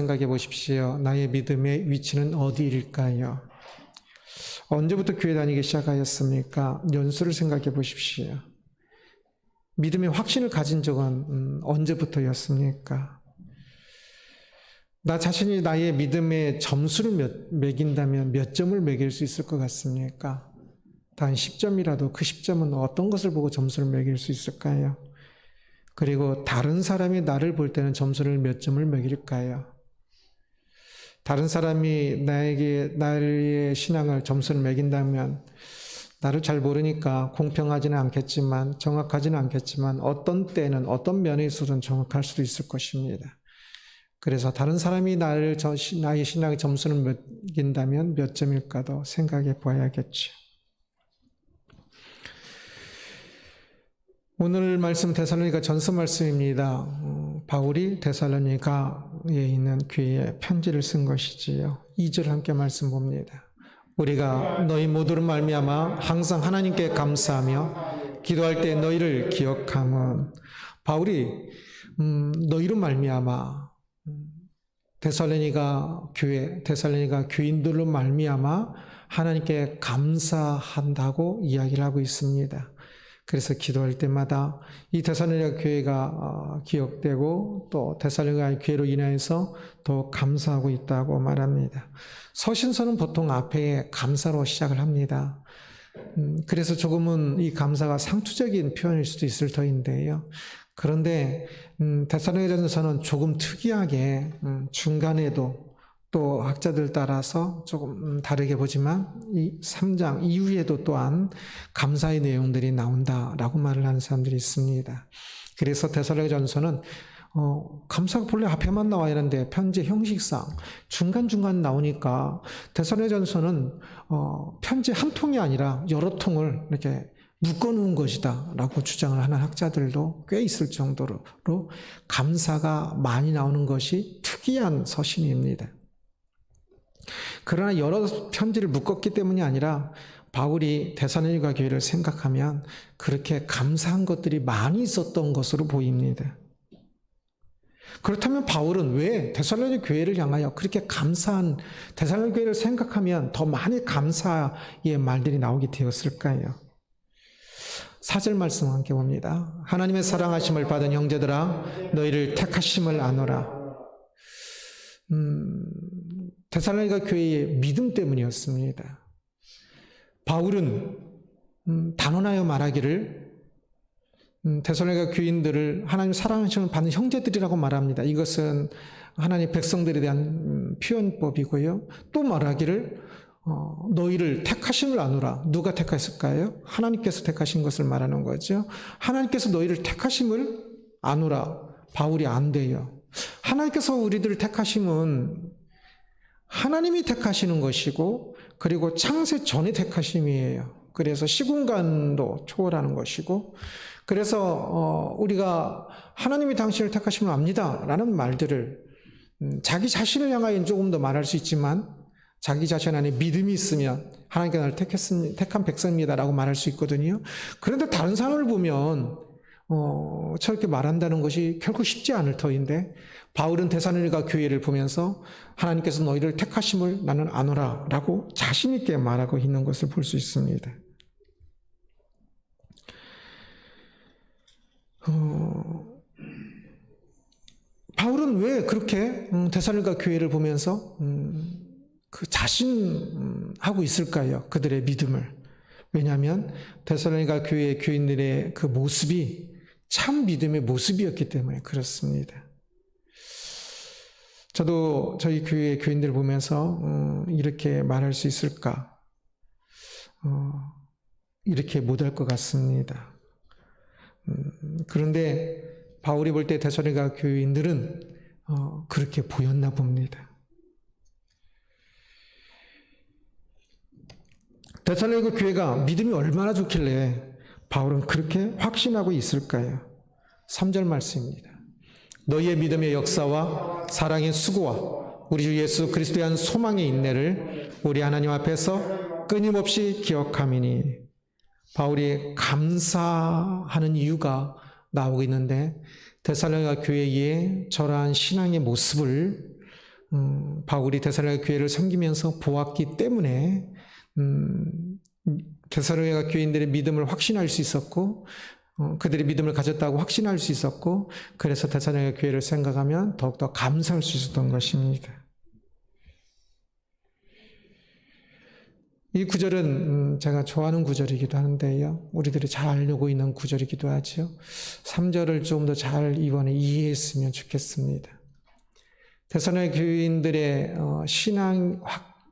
생각해 보십시오. 나의 믿음의 위치는 어디일까요? 언제부터 교회 다니기 시작하였습니까? 연수를 생각해 보십시오. 믿음의 확신을 가진 적은 언제부터였습니까? 나 자신이 나의 믿음의 점수를 매긴다면 몇 점을 매길 수 있을 것 같습니까? 단 10점이라도 그 10점은 어떤 것을 보고 점수를 매길 수 있을까요? 그리고 다른 사람이 나를 볼 때는 점수를 몇 점을 매길까요? 다른 사람이 나의 신앙을 점수를 매긴다면 나를 잘 모르니까 공평하지는 않겠지만 정확하지는 않겠지만 어떤 때는 어떤 면에 있어서는 정확할 수도 있을 것입니다. 그래서 다른 사람이 나의 신앙의 점수를 매긴다면 몇 점일까도 생각해 봐야겠죠. 오늘 말씀 데살로니가 전서 말씀입니다. 바울이 데살로니가에 있는 교회에 편지를 쓴 것이지요. 2절 함께 말씀 봅니다. 우리가 너희 모두를 말미암아 항상 하나님께 감사하며 기도할 때 너희를 기억함은, 바울이 너희로 말미암아 데살로니가 교회, 데살로니가 교인들로 말미암아 하나님께 감사한다고 이야기를 하고 있습니다. 그래서 기도할 때마다 이 데살로니가 교회가 기억되고 또 데살로니가 교회로 인하여서 더 감사하고 있다고 말합니다. 서신서는 보통 앞에 감사로 시작을 합니다. 그래서 조금은 이 감사가 상투적인 표현일 수도 있을 터인데요. 그런데 데살로니가전서는 조금 특이하게 중간에도 또 학자들 따라서 조금 다르게 보지만 이 3장 이후에도 또한 감사의 내용들이 나온다라고 말을 하는 사람들이 있습니다. 그래서 데살로니가전서는 감사가 본래 앞에만 나와야 하는데 편지 형식상 중간중간 나오니까 데살로니가전서는 편지 한 통이 아니라 여러 통을 이렇게 묶어놓은 것이다 라고 주장을 하는 학자들도 꽤 있을 정도로 감사가 많이 나오는 것이 특이한 서신입니다. 그러나 여러 편지를 묶었기 때문이 아니라 바울이 데살로니가 교회를 생각하면 그렇게 감사한 것들이 많이 있었던 것으로 보입니다. 그렇다면 바울은 왜 데살로니가 교회를 향하여 그렇게 감사한, 데살로니가 교회를 생각하면 더 많이 감사의 말들이 나오게 되었을까요? 4절 말씀 함께 봅니다. 하나님의 사랑하심을 받은 형제들아 너희를 택하심을 아노라. 데살로니가 교회의 믿음 때문이었습니다. 바울은 단언하여 말하기를 데살로니가 교인들을 하나님 사랑하심을 받는 형제들이라고 말합니다. 이것은 하나님의 백성들에 대한 표현법이고요. 또 말하기를 너희를 택하심을 아노라. 누가 택하셨을까요? 하나님께서 택하신 것을 말하는 거죠. 하나님께서 너희를 택하심을 아노라. 바울이 안돼요. 하나님께서 우리들을 택하심은 하나님이 택하시는 것이고 그리고 창세 전에 택하심이에요. 그래서 시공간도 초월하는 것이고 그래서 우리가 하나님이 당신을 택하심을 압니다 라는 말들을 자기 자신을 향하여 조금 더 말할 수 있지만 자기 자신 안에 믿음이 있으면 하나님께서 나를 택한 백성입니다 라고 말할 수 있거든요. 그런데 다른 사람을 보면 저렇게 말한다는 것이 결코 쉽지 않을 터인데 바울은 데살로니가 교회를 보면서 하나님께서 너희를 택하심을 나는 아노라 라고 자신 있게 말하고 있는 것을 볼 수 있습니다. 바울은 왜 그렇게 데살로니가 교회를 보면서 그 자신하고 있을까요? 그들의 믿음을. 왜냐하면 데살로니가 교회의 교인들의 그 모습이 참 믿음의 모습이었기 때문에 그렇습니다. 저도 저희 교회의 교인들을 보면서 이렇게 말할 수 있을까? 이렇게 못할 것 같습니다. 그런데 바울이 볼 때 데살로니가 교인들은 그렇게 보였나 봅니다. 데살로니가 교회가 믿음이 얼마나 좋길래 바울은 그렇게 확신하고 있을까요? 3절 말씀입니다. 너희의 믿음의 역사와 사랑의 수고와 우리 주 예수 그리스도에 대한 소망의 인내를 우리 하나님 앞에서 끊임없이 기억함이니. 바울이 감사하는 이유가 나오고 있는데 데살로니가 교회의 저러한 신앙의 모습을 바울이 데살로니가 교회를 섬기면서 보았기 때문에 데살로니가 교인들의 믿음을 확신할 수 있었고 그들의 믿음을 가졌다고 확신할 수 있었고 그래서 데살로니가 교회를 생각하면 더욱더 감사할 수 있었던 것입니다. 이 구절은 제가 좋아하는 구절이기도 하는데요. 우리들이 잘 알고 있는 구절이기도 하죠. 3절을 좀 더 잘 이번에 이해했으면 좋겠습니다. 데살로니가 교인들의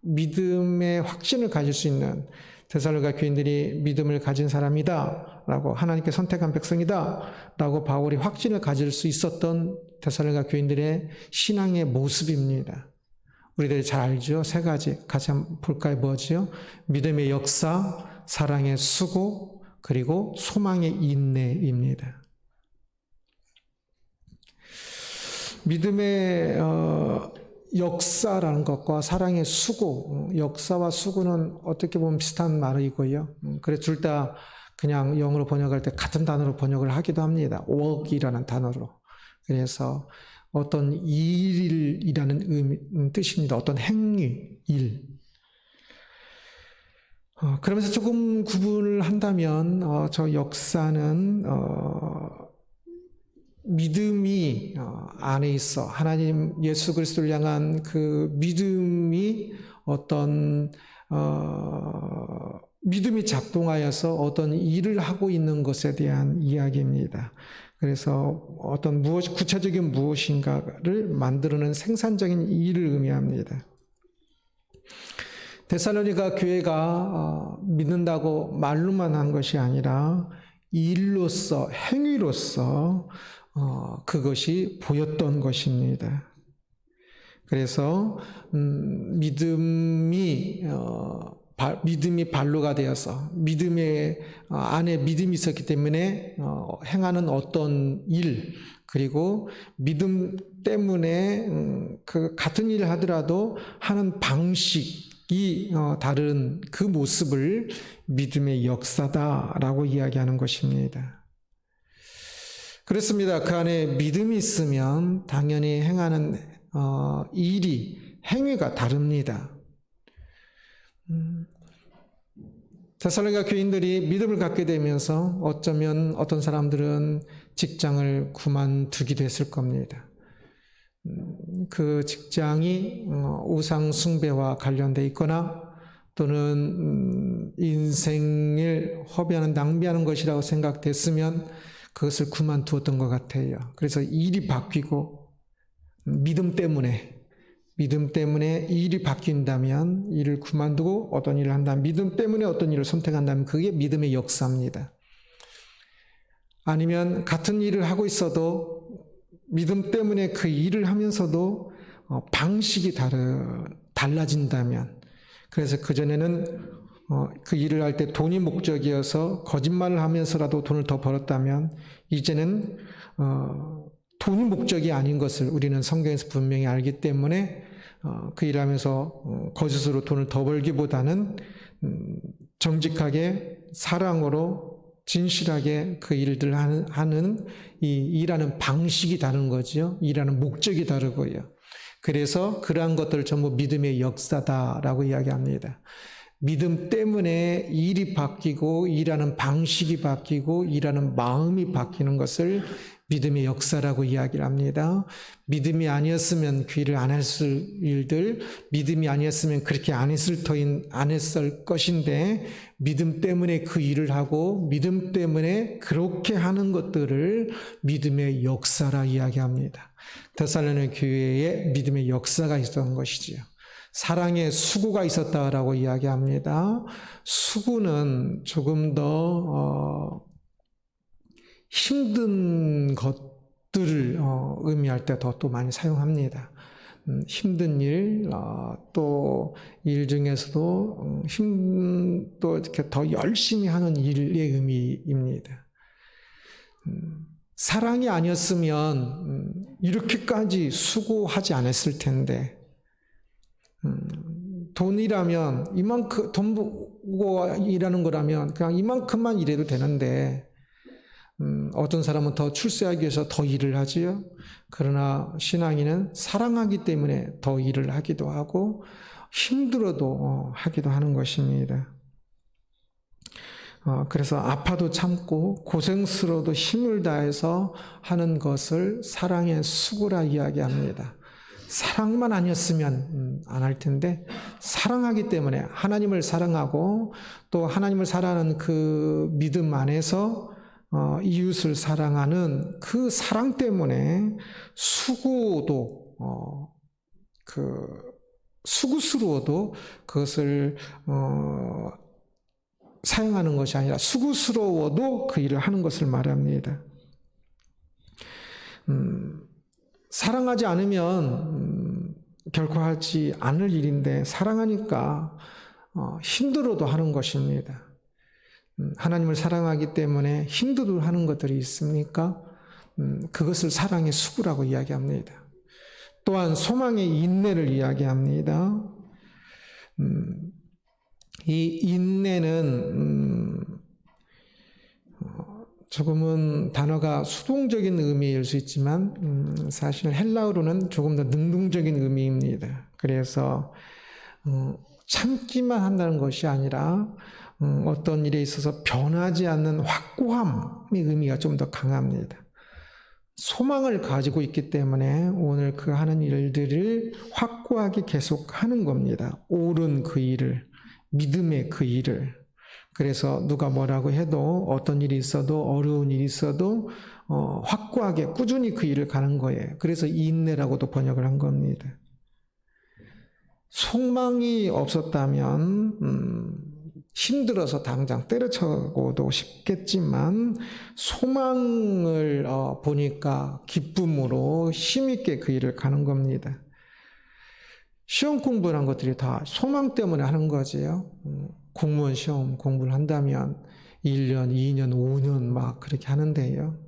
믿음의 확신을 가질 수 있는 데살로니가 교인들이 믿음을 가진 사람이다 라고 하나님께 선택한 백성이다 라고 바울이 확신을 가질 수 있었던 데살로니가 교인들의 신앙의 모습입니다. 우리들이 잘 알죠? 세 가지 같이 한번 볼까요? 뭐지요? 믿음의 역사, 사랑의 수고, 그리고 소망의 인내입니다. 믿음의 역사라는 것과 사랑의 수고, 역사와 수고는 어떻게 보면 비슷한 말이고요. 그래서 둘 다 그냥 영어로 번역할 때 같은 단어로 번역을 하기도 합니다. work이라는 단어로. 그래서 어떤 일이라는 뜻입니다. 어떤 행위, 일. 그러면서 조금 구분을 한다면 저 역사는 믿음이 안에 있어 하나님 예수 그리스도를 향한 그 믿음이 어떤 믿음이 작동하여서 어떤 일을 하고 있는 것에 대한 이야기입니다. 그래서 어떤 구체적인 무엇인가를 만들어내는 생산적인 일을 의미합니다. 데살로니가 교회가 믿는다고 말로만 한 것이 아니라 일로서 행위로서 그것이 보였던 것입니다. 그래서 믿음이 발로가 되어서 믿음의 안에 믿음이 있었기 때문에 행하는 어떤 일 그리고 믿음 때문에 그 같은 일을 하더라도 하는 방식이 다른 그 모습을 믿음의 역사다라고 이야기하는 것입니다. 그렇습니다. 그 안에 믿음이 있으면 당연히 행하는 행위가 다릅니다. 데살로니가 교인들이 믿음을 갖게 되면서 어쩌면 어떤 사람들은 직장을 그만두기도 했을 겁니다. 그 직장이 우상 숭배와 관련돼 있거나 또는 인생을 허비하는 낭비하는 것이라고 생각됐으면 그것을 그만두었던 것 같아요. 그래서 일이 바뀌고 믿음 때문에 일이 바뀐다면 일을 그만두고 어떤 일을 한다면 믿음 때문에 어떤 일을 선택한다면 그게 믿음의 역사입니다. 아니면 같은 일을 하고 있어도 믿음 때문에 그 일을 하면서도 방식이 달라진다면 그래서 그전에는 그 일을 할 때 돈이 목적이어서 거짓말을 하면서라도 돈을 더 벌었다면 이제는 돈이 목적이 아닌 것을 우리는 성경에서 분명히 알기 때문에 그 일을 하면서 거짓으로 돈을 더 벌기보다는 정직하게 사랑으로 진실하게 그 일들을 하는 이 일하는 방식이 다른 거죠. 일하는 목적이 다르고요. 그래서 그러한 것들을 전부 믿음의 역사다라고 이야기합니다. 믿음 때문에 일이 바뀌고 일하는 방식이 바뀌고 일하는 마음이 바뀌는 것을 믿음의 역사라고 이야기를 합니다. 믿음이 아니었으면 그 일을 안 했을 일들, 믿음이 아니었으면 그렇게 안 했을 것인데 믿음 때문에 그 일을 하고 믿음 때문에 그렇게 하는 것들을 믿음의 역사라 이야기합니다. 데살로니가 교회에 믿음의 역사가 있었던 것이지요. 사랑의 수고가 있었다라고 이야기합니다. 수고는 조금 더 힘든 것들을 의미할 때 또 많이 사용합니다. 힘든 일, 또 일 중에서도 또 이렇게 더 열심히 하는 일의 의미입니다. 사랑이 아니었으면 이렇게까지 수고하지 않았을 텐데, 돈이라면 돈 보고 일하는 거라면 그냥 이만큼만 일해도 되는데 어떤 사람은 더 출세하기 위해서 더 일을 하지요. 그러나 신앙인은 사랑하기 때문에 더 일을 하기도 하고 힘들어도 하기도 하는 것입니다. 그래서 아파도 참고 고생스러워도 힘을 다해서 하는 것을 사랑의 수고라 이야기합니다. 사랑만 아니었으면 안 할 텐데 사랑하기 때문에 하나님을 사랑하고 또 하나님을 사랑하는 그 믿음 안에서 이웃을 사랑하는 그 사랑 때문에 수고도 수고스러워도 그것을 사용하는 것이 아니라 수고스러워도 그 일을 하는 것을 말합니다. 사랑하지 않으면 결코 하지 않을 일인데 사랑하니까 힘들어도 하는 것입니다. 하나님을 사랑하기 때문에 힘들어도 하는 것들이 있습니까? 그것을 사랑의 수고라고 이야기합니다. 또한 소망의 인내를 이야기합니다. 이 인내는 조금은 단어가 수동적인 의미일 수 있지만 사실 헬라어로는 조금 더 능동적인 의미입니다. 그래서 참기만 한다는 것이 아니라 어떤 일에 있어서 변하지 않는 확고함의 의미가 좀 더 강합니다. 소망을 가지고 있기 때문에 오늘 그 하는 일들을 확고하게 계속하는 겁니다. 옳은 그 일을, 믿음의 그 일을. 그래서 누가 뭐라고 해도 어떤 일이 있어도 어려운 일이 있어도 확고하게 꾸준히 그 일을 가는 거예요. 그래서 인내라고도 번역을 한 겁니다. 소망이 없었다면 힘들어서 당장 때려쳐고도 싶겠지만 소망을 보니까 기쁨으로 힘있게 그 일을 가는 겁니다. 시험 공부를 한 것들이 다 소망 때문에 하는 거지요. 공무원 시험 공부를 한다면 1년, 2년, 5년 막 그렇게 하는데요.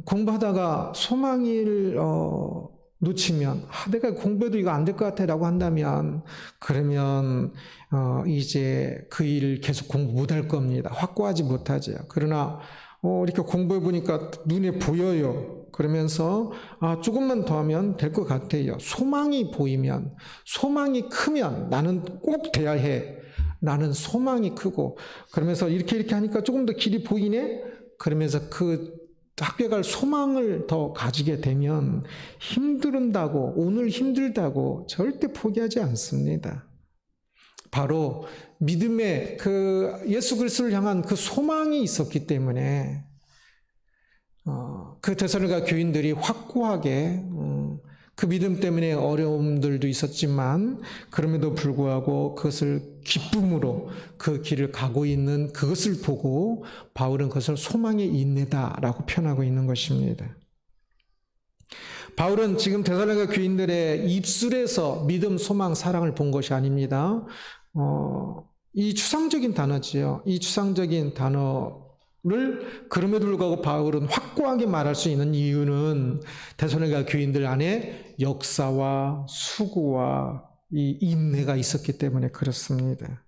공부하다가 소망을 놓치면 내가 공부해도 이거 안 될 것 같아 라고 한다면 그러면 이제 그 일을 계속 공부 못할 겁니다. 확고하지 못하죠. 그러나 이렇게 공부해 보니까 눈에 보여요. 그러면서 조금만 더 하면 될 것 같아요. 소망이 보이면, 소망이 크면 나는 꼭 돼야 해. 나는 소망이 크고 그러면서 이렇게 하니까 조금 더 길이 보이네. 그러면서 그 학교에 갈 소망을 더 가지게 되면 힘들다고, 오늘 힘들다고 절대 포기하지 않습니다. 바로 믿음의 그 예수 그리스도를 향한 그 소망이 있었기 때문에 그 데살로니가 교인들이 확고하게 그 믿음 때문에 어려움들도 있었지만 그럼에도 불구하고 그것을 기쁨으로 그 길을 가고 있는 그것을 보고 바울은 그것을 소망의 인내다라고 표현하고 있는 것입니다. 바울은 지금 데살로니가 교인들의 입술에서 믿음, 소망, 사랑을 본 것이 아닙니다. 이 추상적인 단어지요. 이 추상적인 단어를 그럼에도 불구하고 바울은 확고하게 말할 수 있는 이유는 데살로니가 교인들 안에 역사와 수고와 이 인내가 있었기 때문에 그렇습니다.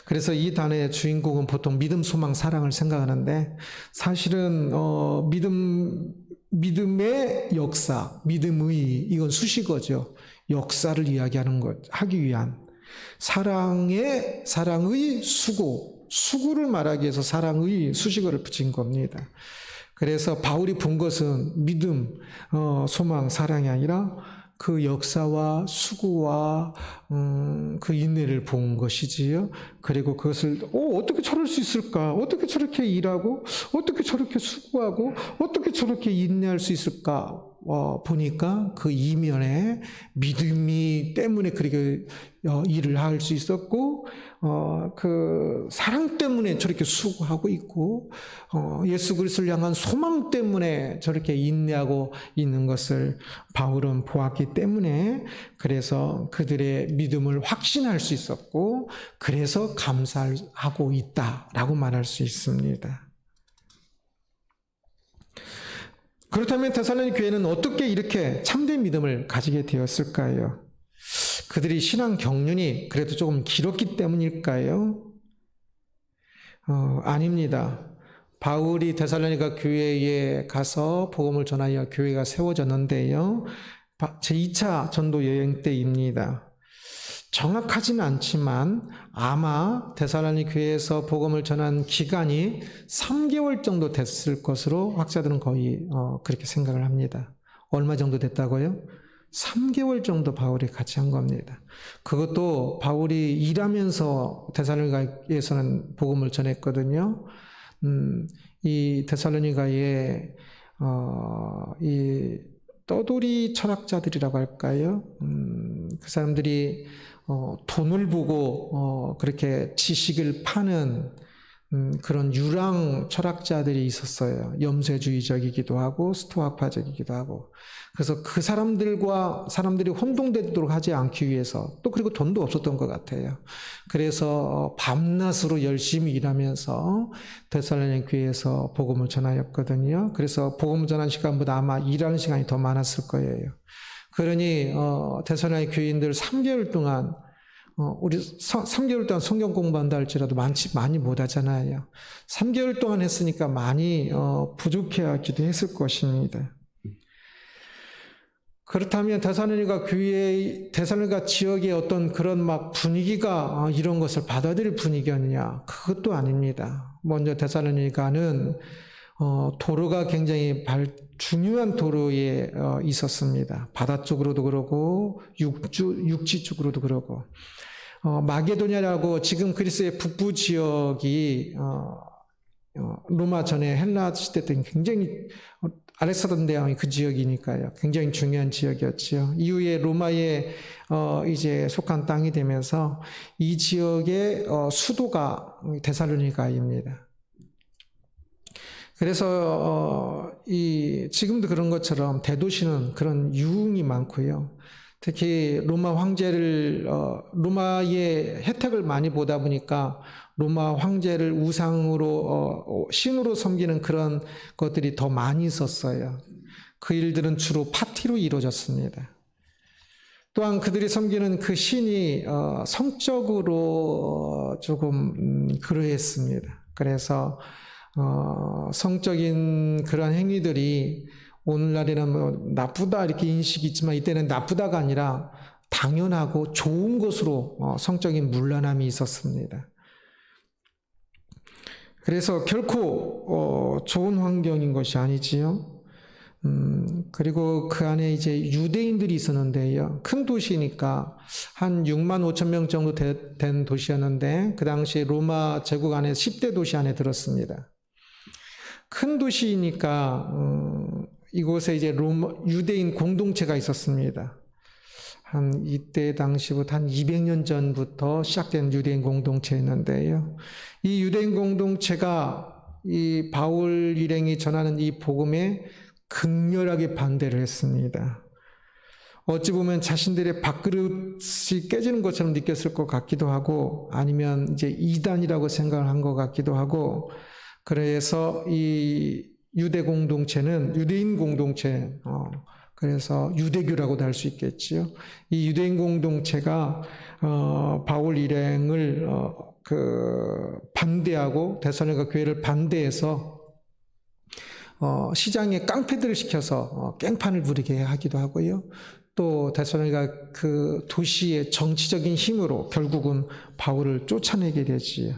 그래서 이 단어의 주인공은 보통 믿음, 소망, 사랑을 생각하는데 사실은 믿음의 역사, 믿음의 이건 수식어죠. 역사를 이야기하는 것, 하기 위한 사랑의 수고를 말하기 위해서 사랑의 수식어를 붙인 겁니다. 그래서 바울이 본 것은 믿음, 소망, 사랑이 아니라 그 역사와 수고와 그 인내를 본 것이지요. 그리고 그것을 어떻게 저럴 수 있을까? 어떻게 저렇게 일하고 어떻게 저렇게 수고하고 어떻게 저렇게 인내할 수 있을까? 보니까 그 이면에 믿음이 때문에 그렇게 일을 할 수 있었고 그 사랑 때문에 저렇게 수고하고 있고 예수 그리스도를 향한 소망 때문에 저렇게 인내하고 있는 것을 바울은 보았기 때문에 그래서 그들의 믿음을 확신할 수 있었고 그래서 감사하고 있다라고 말할 수 있습니다. 그렇다면 데살로니가 교회는 어떻게 이렇게 참된 믿음을 가지게 되었을까요? 그들이 신앙 경륜이 그래도 조금 길었기 때문일까요? 아닙니다. 바울이 데살로니가 교회에 가서 복음을 전하여 교회가 세워졌는데요. 제2차 전도 여행 때입니다. 정확하지는 않지만 아마 데살로니 교회에서 복음을 전한 기간이 3개월 정도 됐을 것으로 학자들은 거의 그렇게 생각을 합니다. 얼마 정도 됐다고요? 3개월 정도 같이 한 겁니다. 그것도 바울이 일하면서 데살로니가에서는 복음을 전했거든요. 이 데살로니가에 이 떠돌이 철학자들이라고 할까요? 그 사람들이 돈을 보고 그렇게 지식을 파는 그런 유랑 철학자들이 있었어요. 염세주의적이기도 하고 스토아파적이기도 하고. 그래서 그 사람들이 혼동되도록 하지 않기 위해서, 또 그리고 돈도 없었던 것 같아요. 그래서 밤낮으로 열심히 일하면서 데살로니가 교회에서 복음을 전하였거든요. 그래서 복음을 전한 시간보다 아마 일하는 시간이 더 많았을 거예요. 그러니 데살로니가 교인들 3개월 동안 우리 3개월 동안 성경 공부한다 할지라도 많이 못 하잖아요. 3개월 동안 했으니까 많이 부족해하기도 했을 것입니다. 그렇다면 데살로니가 지역의 어떤 그런 막 분위기가 이런 것을 받아들일 분위기였느냐? 그것도 아닙니다. 먼저 데살로니가는 도로가 굉장히 중요한 도로에 있었습니다. 바다 쪽으로도 그러고 육지 쪽으로도 그러고 마게도냐라고 지금 그리스의 북부 지역이 로마 전에 헬라 시대 때 굉장히 알렉산더 대왕이 그 지역이니까요. 굉장히 중요한 지역이었지요. 이후에 로마에 이제 속한 땅이 되면서 이 지역의 수도가 데살로니가입니다. 그래서 지금도 그런 것처럼 대도시는 그런 유흥이 많고요. 특히 로마의 혜택을 많이 보다 보니까 로마 황제를 우상으로 신으로 섬기는 그런 것들이 더 많이 있었어요. 그 일들은 주로 파티로 이루어졌습니다. 또한 그들이 섬기는 그 신이 성적으로 조금 그러했습니다. 그래서 성적인 그런 행위들이 오늘날에는 뭐 나쁘다 이렇게 인식이 있지만 이때는 나쁘다가 아니라 당연하고 좋은 것으로 성적인 문란함이 있었습니다. 그래서 결코 좋은 환경인 것이 아니지요. 그리고 그 안에 이제 유대인들이 있었는데요. 큰 도시니까 한 6만 5천 명 정도 된 도시였는데 그 당시 로마 제국 안에 10대 도시 안에 들었습니다. 큰 도시이니까 이곳에 이제 유대인 공동체가 있었습니다. 이때 당시부터 한 200년 전부터 시작된 유대인 공동체였는데요. 이 유대인 공동체가 이 바울 일행이 전하는 이 복음에 극렬하게 반대를 했습니다. 어찌 보면 자신들의 밥그릇이 깨지는 것처럼 느꼈을 것 같기도 하고 아니면 이제 이단이라고 생각을 한 것 같기도 하고 그래서 이 유대인 공동체, 그래서 유대교라고도 할 수 있겠지요. 이 유대인 공동체가 바울 일행을 반대하고 데살로니가 교회를 반대해서 시장에 깡패들을 시켜서 깽판을 부리게 하기도 하고요. 또 데살로니가 그 도시의 정치적인 힘으로 결국은 바울을 쫓아내게 되지요.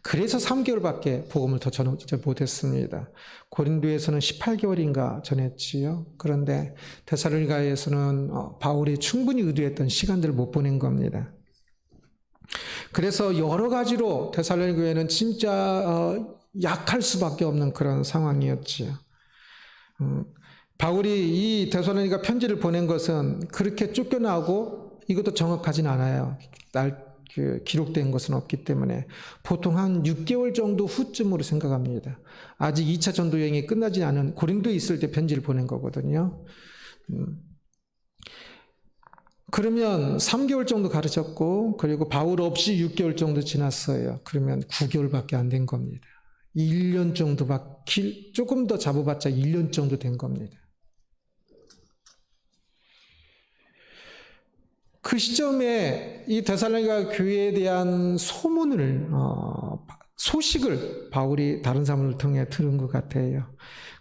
그래서 3개월밖에 복음을 더 전하지 못했습니다. 고린도에서는 18개월인가 전했지요. 그런데 데살로니가에서는 바울이 충분히 의도했던 시간들을 못 보낸 겁니다. 그래서 여러 가지로 데살로니가 교회는 진짜 약할 수밖에 없는 그런 상황이었지요. 바울이 이 데살로니가 편지를 보낸 것은 그렇게 쫓겨나고 이것도 정확하진 않아요. 기록된 것은 없기 때문에 보통 한 6개월 정도 후쯤으로 생각합니다. 아직 2차 전도 여행이 끝나지 않은 고린도에 있을 때 편지를 보낸 거거든요. 그러면 3개월 정도 가르쳤고 그리고 바울 없이 6개월 정도 지났어요. 그러면 9개월밖에 안 된 겁니다. 1년 정도밖에 조금 더 잡아봤자 1년 정도 된 겁니다. 그 시점에 이 데살로니가 교회에 대한 소식을 바울이 다른 사람을 통해 들은 것 같아요.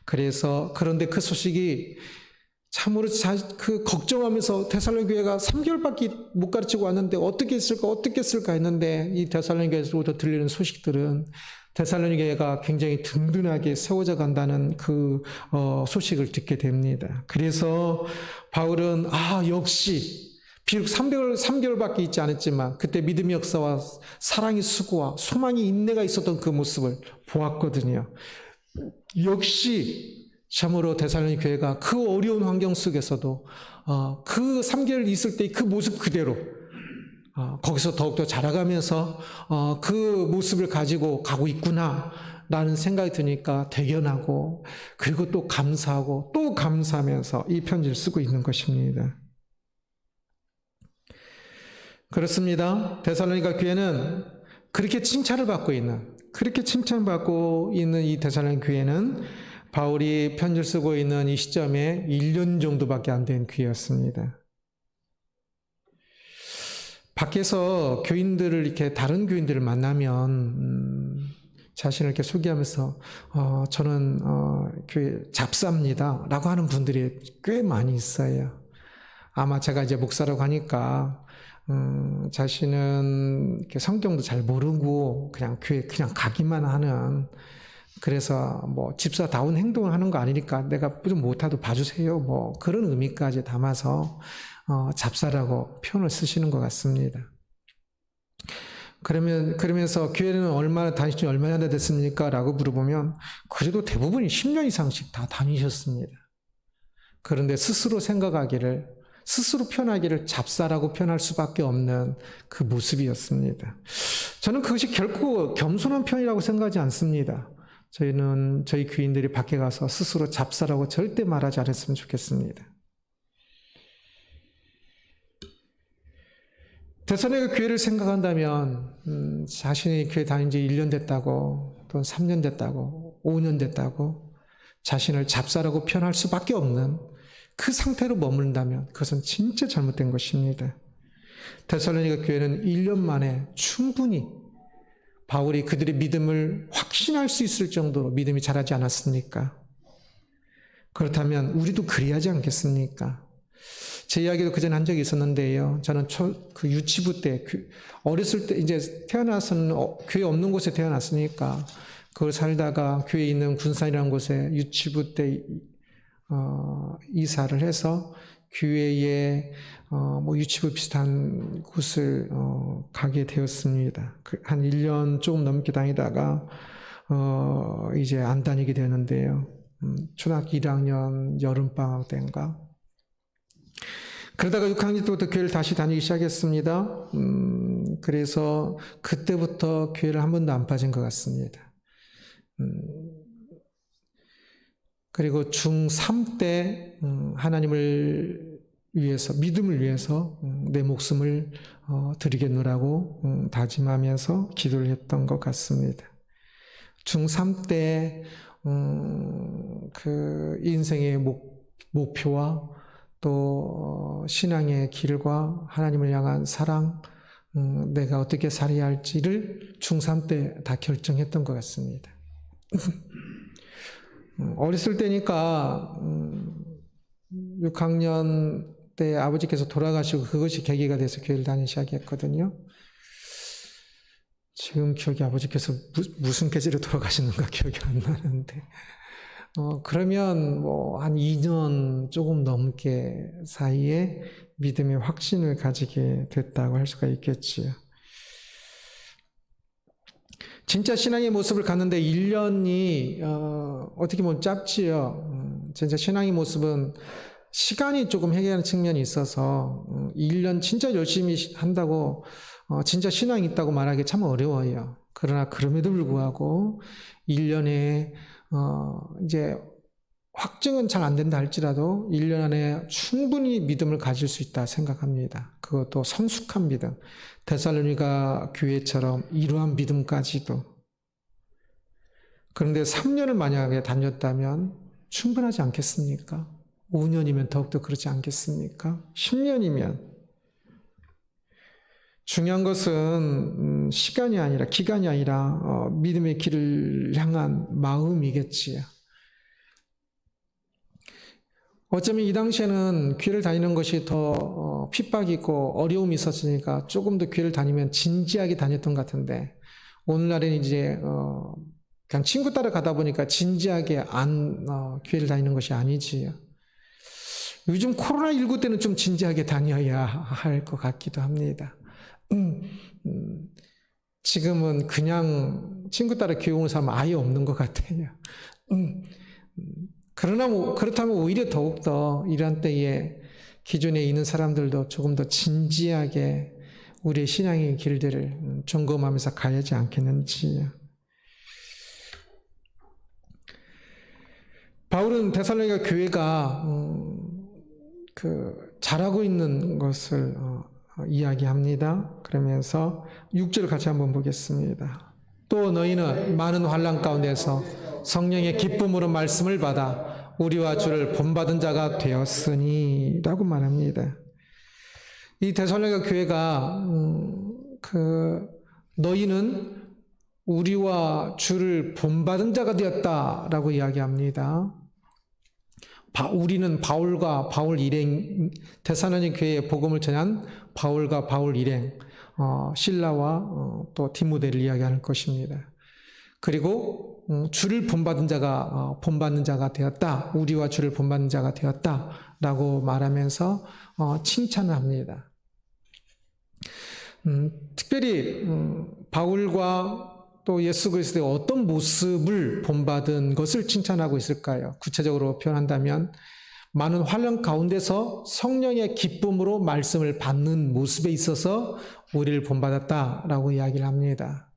그런데 그 소식이 참으로 걱정하면서 데살로니가 교회가 3개월밖에 못 가르치고 왔는데 어떻게 했을까 했는데, 이 데살로니가 교회에서부터 들리는 소식들은 데살로니가 교회가 굉장히 든든하게 세워져 간다는 그 소식을 듣게 됩니다. 그래서 바울은 역시 비록 3개월밖에 있지 않았지만 그때 믿음의 역사와 사랑의 수고와 소망의 인내가 있었던 그 모습을 보았거든요. 역시 참으로 데살로니가 교회가 그 어려운 환경 속에서도 그 3개월 있을 때 그 모습 그대로 거기서 더욱더 자라가면서 그 모습을 가지고 가고 있구나 라는 생각이 드니까 대견하고, 그리고 또 감사하고 또 감사하면서 이 편지를 쓰고 있는 것입니다. 그렇습니다. 데살로니가 교회는 그렇게 칭찬받고 있는 이 데살로니가 교회는 바울이 편지를 쓰고 있는 이 시점에 1년 정도밖에 안 된 교회였습니다. 밖에서 교인들을 이렇게 다른 교인들을 만나면 자신을 이렇게 소개하면서 저는 교회 잡사입니다 라고 하는 분들이 꽤 많이 있어요. 아마 제가 이제 목사라고 하니까 자신은 이렇게 성경도 잘 모르고 그냥 교회 그냥 가기만 하는, 그래서 뭐 집사다운 행동을 하는 거 아니니까 내가 좀 못하도 봐주세요, 뭐 그런 의미까지 담아서 잡사라고 표현을 쓰시는 것 같습니다. 그러면서 교회는 다니신 지 얼마나 됐습니까? 라고 물어보면 그래도 대부분이 10년 이상씩 다 다니셨습니다. 그런데 스스로 표현하기를 잡사라고 표현할 수밖에 없는 그 모습이었습니다. 저는 그것이 결코 겸손한 표현이라고 생각하지 않습니다. 저희 교인들이 밖에 가서 스스로 잡사라고 절대 말하지 않았으면 좋겠습니다. 데살로니가 교회를 생각한다면 자신이 교회 다닌 지 1년 됐다고, 또 3년 됐다고, 5년 됐다고 자신을 잡사라고 표현할 수밖에 없는 그 상태로 머문다면 그것은 진짜 잘못된 것입니다. 데살로니가 교회는 1년 만에 충분히 바울이 그들의 믿음을 확신할 수 있을 정도로 믿음이 자라지 않았습니까? 그렇다면 우리도 그래야 하지 않겠습니까? 제 이야기도 그전에 한 적이 있었는데요. 저는 그 유치부 때, 어렸을 때 이제 태어나서는 교회 없는 곳에 태어났으니까 그걸 살다가 교회에 있는 군산이라는 곳에 유치부 때 이사를 해서 교회에 뭐 유치부 비슷한 곳을 가게 되었습니다. 한 1년 조금 넘게 다니다가 이제 안 다니게 되는데요. 초등학교 1학년 여름방학 때인가. 그러다가 6학년 때부터 교회를 다시 다니기 시작했습니다. 그래서 그때부터 교회를 한 번도 안 빠진 것 같습니다. 그리고 중3 때 하나님을 위해서, 믿음을 위해서 내 목숨을 드리겠노라고 다짐하면서 기도를 했던 것 같습니다. 중3 때 그 인생의 목표와 또 신앙의 길과 하나님을 향한 사랑, 내가 어떻게 살아야 할지를 중3 때 다 결정했던 것 같습니다. 어렸을 때니까 6학년 때 아버지께서 돌아가시고 그것이 계기가 돼서 교회를 다니기 시작했거든요. 지금 기억이 아버지께서 무슨 계절에 돌아가시는가 기억이 안 나는데 그러면 뭐 한 2년 조금 넘게 사이에 믿음의 확신을 가지게 됐다고 할 수가 있겠지요. 진짜 신앙의 모습을 갖는데 1년이 어떻게 보면 짧지요. 진짜 신앙의 모습은 시간이 조금 해결하는 측면이 있어서 1년 진짜 열심히 한다고 진짜 신앙이 있다고 말하기 참 어려워요. 그러나 그럼에도 불구하고 1년에 이제 확증은 잘 안 된다 할지라도 1년 안에 충분히 믿음을 가질 수 있다 생각합니다. 그것도 성숙한 믿음. 데살로니가 교회처럼 이러한 믿음까지도. 그런데 3년을 만약에 다녔다면 충분하지 않겠습니까? 5년이면 더욱더 그렇지 않겠습니까? 10년이면. 중요한 것은 시간이 아니라 기간이 아니라 믿음의 길을 향한 마음이겠지요. 어쩌면 이 당시에는 교회를 다니는 것이 더 핍박이고 어려움이 있었으니까 조금 더 교회를 다니면 진지하게 다녔던 것 같은데, 오늘날에는 이제 그냥 친구 따라 가다 보니까 진지하게 교회를 다니는 것이 아니지요. 요즘 코로나19 때는 좀 진지하게 다녀야 할 것 같기도 합니다. 지금은 그냥 친구 따라 교회 오는 사람은 아예 없는 것 같아요. 그렇다면 오히려 더욱더 이런 때에 기존에 있는 사람들도 조금 더 진지하게 우리의 신앙의 길들을 점검하면서 가야지 않겠는지. 바울은 데살로니가 교회가 잘하고 있는 것을 이야기합니다. 그러면서 6절 같이 한번 보겠습니다. 또 너희는 많은 환난 가운데서 성령의 기쁨으로 말씀을 받아 우리와 주를 본받은 자가 되었으니 라고 말합니다. 이 데살로니가 교회가 너희는 우리와 주를 본받은 자가 되었다라고 이야기합니다. 우리는 바울과 바울 일행, 데살로니가 교회에 복음을 전한 바울과 바울 일행, 실라와 또 디모데를 이야기하는 것입니다. 그리고 주를 본받은 자가 본받는 자가 되었다, 우리와 주를 본받는 자가 되었다라고 말하면서 칭찬을 합니다. 특별히 바울과 또 예수 그리스도의 어떤 모습을 본받은 것을 칭찬하고 있을까요? 구체적으로 표현한다면 많은 환난 가운데서 성령의 기쁨으로 말씀을 받는 모습에 있어서 우리를 본받았다라고 이야기를 합니다.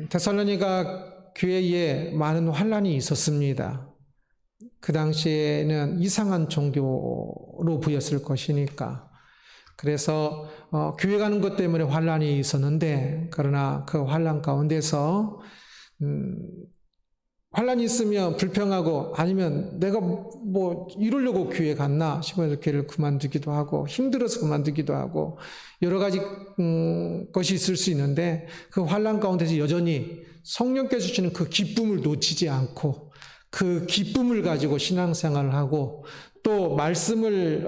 데살로니가 교회에 많은 환난이 있었습니다. 그 당시에는 이상한 종교로 보였을 것이니까. 그래서 교회 가는 것 때문에 환난이 있었는데, 그러나 그 환난 가운데서 환난이 있으면 불평하고, 아니면 내가 뭐 이러려고 교회 갔나 싶어서 교회를 그만두기도 하고, 힘들어서 그만두기도 하고, 여러 가지 것이 있을 수 있는데, 그 환난 가운데서 여전히 성령께서 주시는 그 기쁨을 놓치지 않고 그 기쁨을 가지고 신앙생활을 하고, 또 말씀을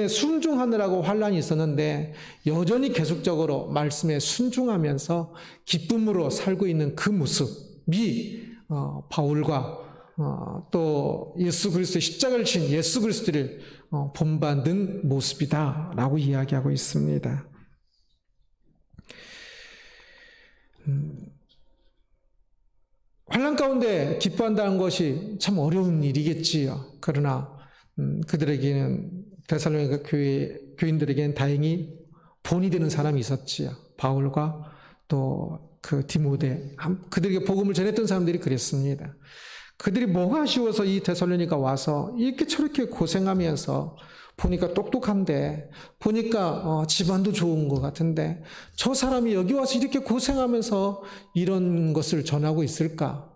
순종하느라고 환난이 있었는데 여전히 계속적으로 말씀에 순종하면서 기쁨으로 살고 있는 그 모습이 바울과 또 예수 그리스도의 십자가를 친 예수 그리스도를 본받는 모습이다라고 이야기하고 있습니다. 환난 가운데 기뻐한다는 것이 참 어려운 일이겠지요. 그러나 그들에게는, 데살로니가 교인들에게는 다행히 본이 되는 사람이 있었지요. 바울과 또 그 디모데, 그들에게 복음을 전했던 사람들이 그랬습니다. 그들이 뭐가 아쉬워서 이 데살로니가 와서 이렇게 저렇게 고생하면서, 보니까 똑똑한데, 보니까 집안도 좋은 것 같은데, 저 사람이 여기 와서 이렇게 고생하면서 이런 것을 전하고 있을까?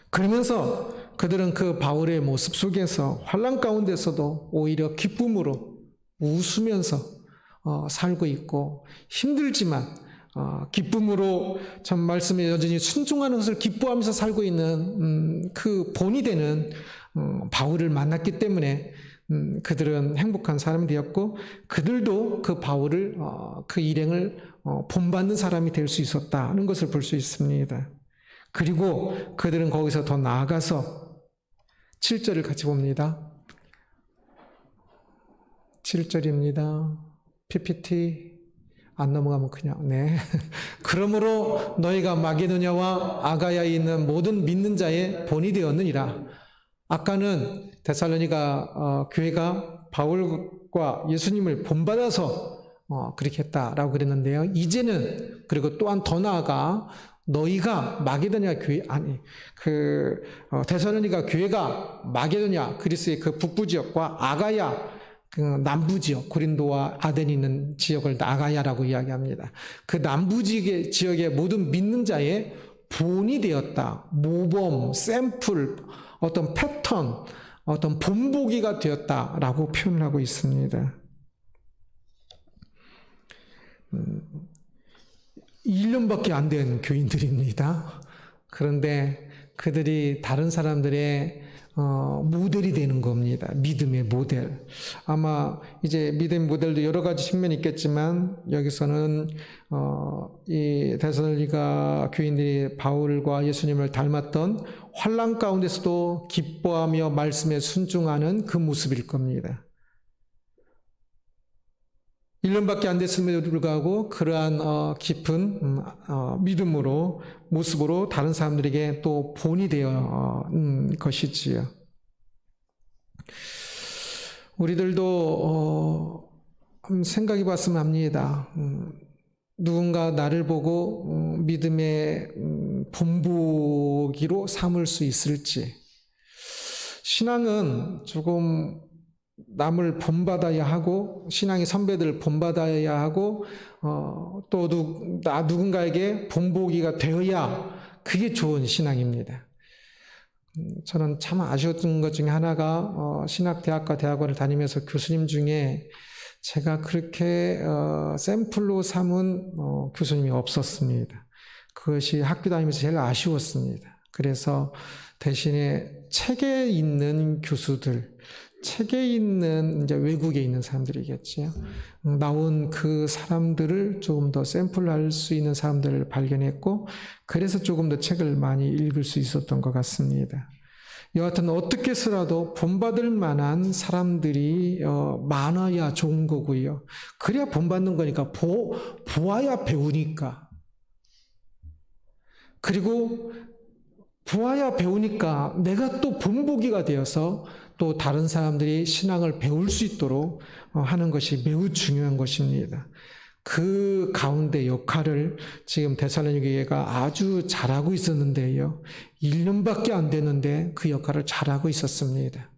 그러면서 그들은 그 바울의 모습 속에서 환난 가운데서도 오히려 기쁨으로 웃으면서 살고 있고, 힘들지만 기쁨으로 참 말씀에 여전히 순종하는 것을 기뻐하면서 살고 있는 그 본이 되는 바울을 만났기 때문에 그들은 행복한 사람이 되었고, 그들도 그 바울을 그 일행을 본받는 사람이 될 수 있었다는 것을 볼 수 있습니다. 그리고 그들은 거기서 더 나아가서 7절을 같이 봅니다. 7절입니다. PPT 안 넘어가면 그냥, 네. 그러므로 너희가 마게도냐와 아가야에 있는 모든 믿는 자의 본이 되었느니라. 아까는 데살로니가 교회가 바울과 예수님을 본받아서 그렇게 했다라고 그랬는데요. 이제는, 그리고 또한 더 나아가 너희가 마게도냐 교회, 데살로니가 교회가 마게도냐 그리스의 그 북부 지역과 아가야 그 남부 지역, 고린도와 아덴이 있는 지역을 아가야라고 이야기합니다. 그 남부 지역의 모든 믿는 자의 본이 되었다. 모범, 샘플, 어떤 패턴, 어떤 본보기가 되었다라고 표현을 하고 있습니다. 1년밖에 안 된 교인들입니다. 그런데 그들이 다른 사람들의 모델이 되는 겁니다. 믿음의 모델. 아마 이제 믿음의 모델도 여러 가지 측면이 있겠지만 여기서는 이 데살로니가 교인들이 바울과 예수님을 닮았던 환난 가운데서도 기뻐하며 말씀에 순종하는 그 모습일 겁니다. 1년밖에 안 됐음에도 불구하고 그러한 깊은 믿음으로 모습으로 다른 사람들에게 또 본이 되어 것이지요. 우리들도 생각해 봤으면 합니다. 누군가 나를 보고 믿음의 본보기로 삼을 수 있을지. 신앙은 조금 남을 본받아야 하고 신앙의 선배들을 본받아야 하고 또 누군가에게 본보기가 되어야 그게 좋은 신앙입니다. 저는 참 아쉬웠던 것 중에 하나가 신학대학과 대학원을 다니면서 교수님 중에 제가 그렇게 샘플로 삼은 교수님이 없었습니다. 그것이 학교 다니면서 제일 아쉬웠습니다. 그래서 대신에 책에 있는 교수들, 책에 있는 이제 외국에 있는 사람들이겠지요. 나온 그 사람들을 조금 더 샘플할 수 있는 사람들을 발견했고, 그래서 조금 더 책을 많이 읽을 수 있었던 것 같습니다. 여하튼 어떻게 해서라도 본받을 만한 사람들이 많아야 좋은 거고요. 그래야 본받는 거니까 보아야 배우니까. 그리고 보아야 배우니까 내가 또 본보기가 되어서 또 다른 사람들이 신앙을 배울 수 있도록 하는 것이 매우 중요한 것입니다. 그 가운데 역할을 지금 데살로니가 교회가 아주 잘하고 있었는데요. 1년밖에 안 됐는데 그 역할을 잘하고 있었습니다.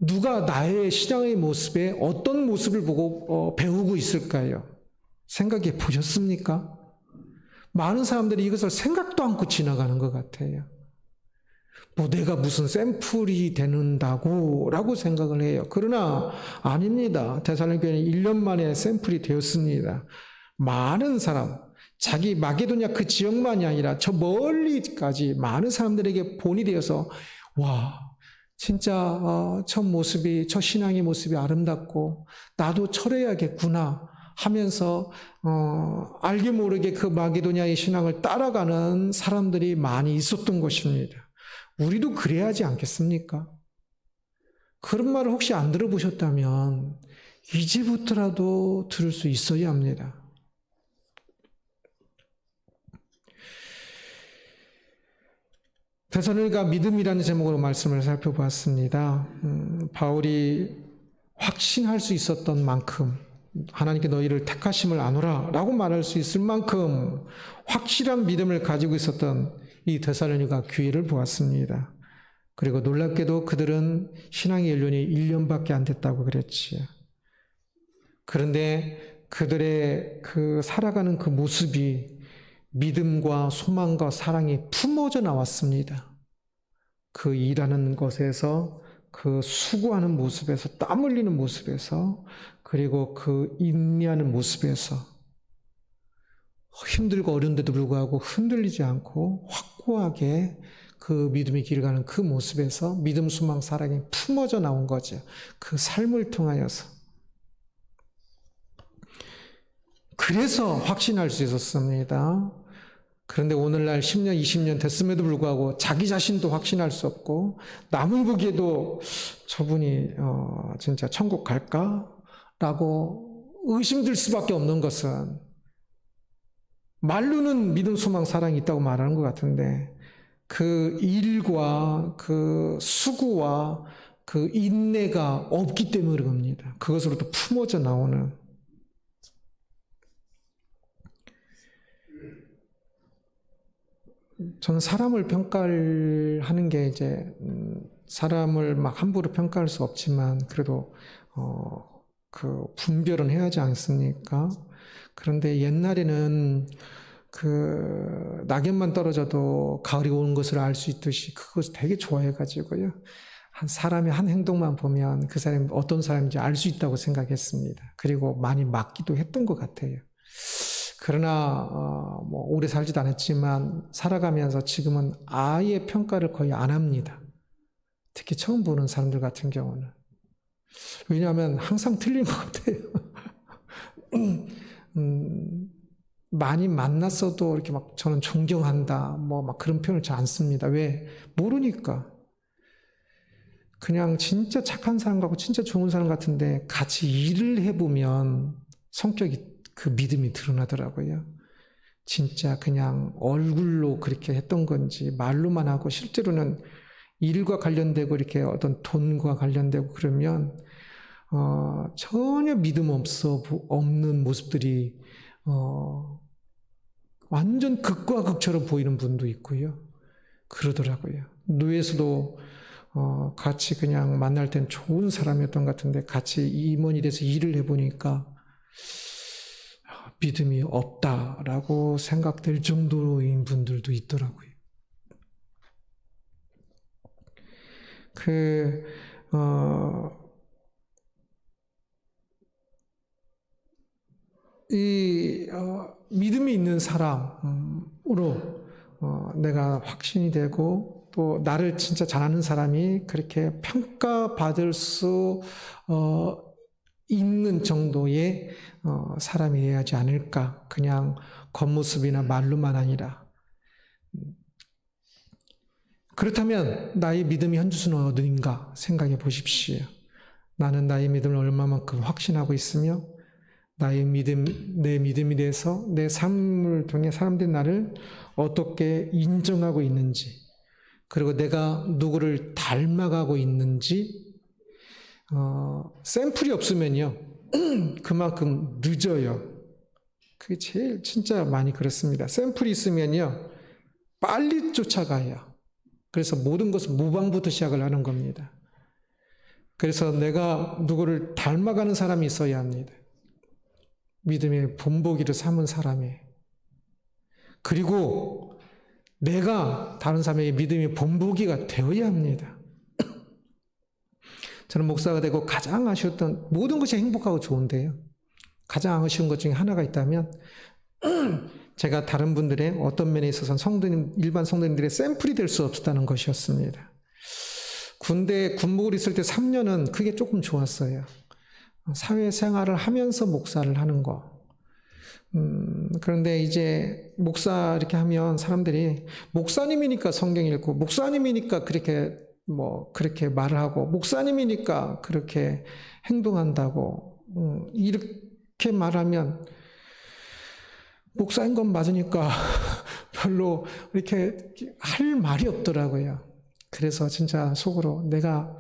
누가 나의 신앙의 모습에 어떤 모습을 보고 배우고 있을까요? 생각해 보셨습니까? 많은 사람들이 이것을 생각도 않고 지나가는 것 같아요. 내가 무슨 샘플이 되는다고 라고 생각을 해요. 그러나 아닙니다. 데살로니가 교회는 1년 만에 샘플이 되었습니다. 많은 사람, 자기 마게도냐 그 지역만이 아니라 저 멀리까지 많은 사람들에게 본이 되어서 와, 진짜 저 신앙의 모습이 아름답고 나도 철회해야겠구나 하면서 알게 모르게 그 마게도냐의 신앙을 따라가는 사람들이 많이 있었던 것입니다. 우리도 그래야 하지 않겠습니까? 그런 말을 혹시 안 들어보셨다면 이제부터라도 들을 수 있어야 합니다. 데살로니가 믿음이라는 제목으로 말씀을 살펴보았습니다. 바울이 확신할 수 있었던 만큼 하나님께 너희를 택하심을 아노라 라고 말할 수 있을 만큼 확실한 믿음을 가지고 있었던 이 데살로니가 교회를 보았습니다. 그리고 놀랍게도 그들은 신앙의 연륜이 1년밖에 안 됐다고 그랬지요. 그런데 그들의 그 살아가는 그 모습이 믿음과 소망과 사랑이 품어져 나왔습니다. 그 일하는 것에서, 그 수고하는 모습에서, 땀 흘리는 모습에서, 그리고 그 인내하는 모습에서 힘들고 어려운데도 불구하고 흔들리지 않고 확고하게 그 믿음의 길을 가는 그 모습에서 믿음, 소망, 사랑이 품어져 나온 거죠. 그 삶을 통하여서. 그래서 확신할 수 있었습니다. 그런데 오늘날 10년, 20년 됐음에도 불구하고 자기 자신도 확신할 수 없고 남을 보기에도 저분이 진짜 천국 갈까? 라고 의심될 수밖에 없는 것은 말로는 믿음, 소망, 사랑이 있다고 말하는 것 같은데 그 일과 그 수고와 그 인내가 없기 때문에 그런 겁니다. 그것으로부터 품어져 나오는. 저는 사람을 평가를 하는 게 이제 사람을 막 함부로 평가할 수 없지만 그래도 그 분별은 해야 하지 않습니까? 그런데 옛날에는 그 낙엽만 떨어져도 가을이 오는 것을 알 수 있듯이 그것을 되게 좋아해가지고요. 한 사람의 한 행동만 보면 그 사람이 어떤 사람인지 알 수 있다고 생각했습니다. 그리고 많이 맞기도 했던 것 같아요. 그러나 뭐 오래 살지도 않았지만 살아가면서 지금은 아예 평가를 거의 안 합니다. 특히 처음 보는 사람들 같은 경우는. 왜냐하면 항상 틀린 것 같아요. 많이 만났어도 이렇게 막 저는 존경한다, 뭐 막 그런 표현을 잘 안 씁니다. 왜? 모르니까. 그냥 진짜 착한 사람 같고 진짜 좋은 사람 같은데 같이 일을 해보면 성격이 그 믿음이 드러나더라고요. 진짜 그냥 얼굴로 그렇게 했던 건지 말로만 하고 실제로는 일과 관련되고 이렇게 어떤 돈과 관련되고 그러면 전혀 믿음 없는 모습들이 완전 극과 극처럼 보이는 분도 있고요. 그러더라고요. 노예에서도 같이 그냥 만날 땐 좋은 사람이었던 것 같은데 같이 임원이 돼서 일을 해보니까 믿음이 없다라고 생각될 정도인 분들도 있더라고요. 믿음이 있는 사람으로 내가 확신이 되고 또 나를 진짜 잘하는 사람이 그렇게 평가받을 수 있는 정도의 사람이 되어야 하지 않을까. 그냥 겉모습이나 말로만 아니라. 그렇다면 나의 믿음이 현주소는 어딘가 생각해 보십시오. 나는 나의 믿음을 얼마만큼 확신하고 있으며 나의 믿음, 내 믿음에 대해서 내 삶을 통해 사람들이 나를 어떻게 인정하고 있는지, 그리고 내가 누구를 닮아가고 있는지, 샘플이 없으면요, 그만큼 늦어요. 그게 제일 진짜 많이 그렇습니다. 샘플이 있으면요, 빨리 쫓아가요. 그래서 모든 것은 모방부터 시작을 하는 겁니다. 그래서 내가 누구를 닮아가는 사람이 있어야 합니다. 믿음의 본보기를 삼은 사람이. 그리고 내가 다른 사람에게 믿음의 본보기가 되어야 합니다. 저는 목사가 되고 가장 아쉬웠던, 모든 것이 행복하고 좋은데요, 가장 아쉬운 것 중에 하나가 있다면 제가 다른 분들의 어떤 면에 있어서는 일반 성도님들의 샘플이 될 수 없었다는 것이었습니다. 군대 군복을 있을 때 3년은 그게 조금 좋았어요. 사회생활을 하면서 목사를 하는 거. 그런데 이제 목사 이렇게 하면 사람들이 목사님이니까 성경 읽고, 목사님이니까 그렇게 말을 하고, 목사님이니까 그렇게 행동한다고, 이렇게 말하면 목사인 건 맞으니까 별로 이렇게 할 말이 없더라고요. 그래서 진짜 속으로 내가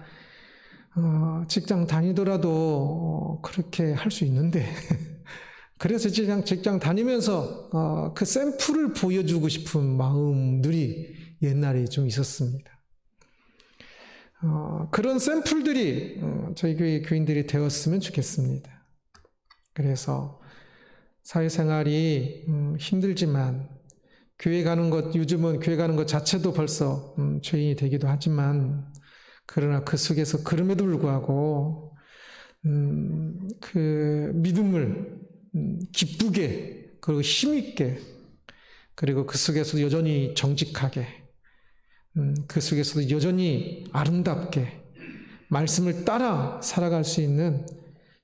직장 다니더라도 그렇게 할 수 있는데 그래서 직장 다니면서 그 샘플을 보여주고 싶은 마음들이 옛날에 좀 있었습니다. 그런 샘플들이 저희 교회 교인들이 되었으면 좋겠습니다. 그래서 사회생활이 힘들지만 교회 가는 것, 요즘은 교회 가는 것 자체도 벌써 죄인이 되기도 하지만, 그러나 그 속에서 그럼에도 불구하고 그 믿음을 기쁘게, 그리고 힘있게, 그리고 그 속에서도 여전히 정직하게, 그 속에서도 여전히 아름답게 말씀을 따라 살아갈 수 있는,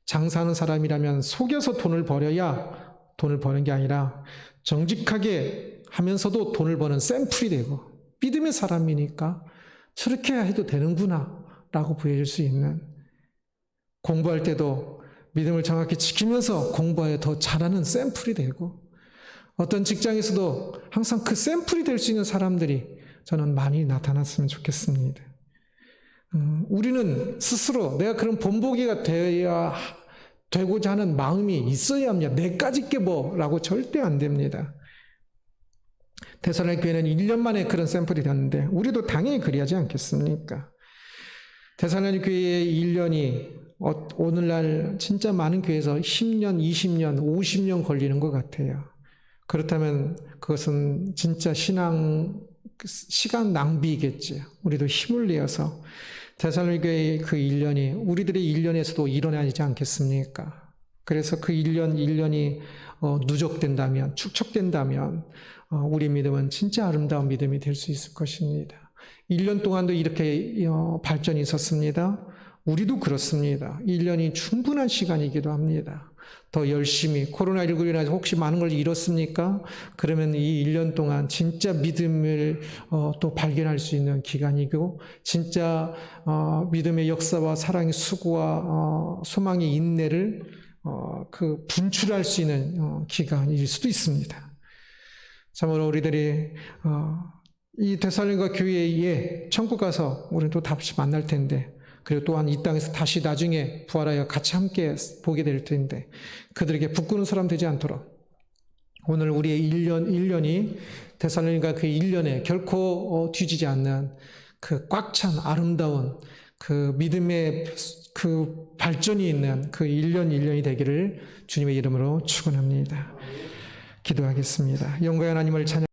장사하는 사람이라면 속여서 돈을 버려야 돈을 버는 게 아니라 정직하게 하면서도 돈을 버는 샘플이 되고, 믿음의 사람이니까 저렇게 해도 되는구나 라고 보여줄 수 있는, 공부할 때도 믿음을 정확히 지키면서 공부하여 더 잘하는 샘플이 되고, 어떤 직장에서도 항상 그 샘플이 될 수 있는 사람들이 저는 많이 나타났으면 좋겠습니다. 우리는 스스로 내가 그런 본보기가 되고자 하는 마음이 있어야 합니다. 내까지 게 뭐라고 절대 안 됩니다. 데살로니가 교회는 1년 만에 그런 샘플이 됐는데 우리도 당연히 그리하지 않겠습니까? 데살로니가 교회의 1년이 오늘날 진짜 많은 교회에서 10년, 20년, 50년 걸리는 것 같아요. 그렇다면 그것은 진짜 시간 낭비겠죠. 우리도 힘을 내어서 데살로니가의 그 1년이 우리들의 1년에서도 일어나지 않겠습니까? 그래서 그 1년이 누적된다면, 축적된다면 우리 믿음은 진짜 아름다운 믿음이 될 수 있을 것입니다. 1년 동안도 이렇게 발전이 있었습니다. 우리도 그렇습니다. 1년이 충분한 시간이기도 합니다. 더 열심히, 코로나19로 인해서 혹시 많은 걸 잃었습니까? 그러면 이 1년 동안 진짜 믿음을 또 발견할 수 있는 기간이고, 진짜 믿음의 역사와 사랑의 수고와 소망의 인내를 분출할 수 있는 기간일 수도 있습니다. 참으로 우리들이 이 데살로니가 교회에 천국 가서 우리는 또 다시 만날 텐데, 그리고 또한 이 땅에서 다시 나중에 부활하여 같이 함께 보게 될 텐데, 그들에게 부끄러운 사람 되지 않도록 오늘 우리의 1년이 데살로니가 그 1년에 결코 뒤지지 않는 그 꽉 찬 아름다운 그 믿음의 그 발전이 있는 그 1년이 되기를 주님의 이름으로 축원합니다. 기도하겠습니다. 영광의 하나님을 찬양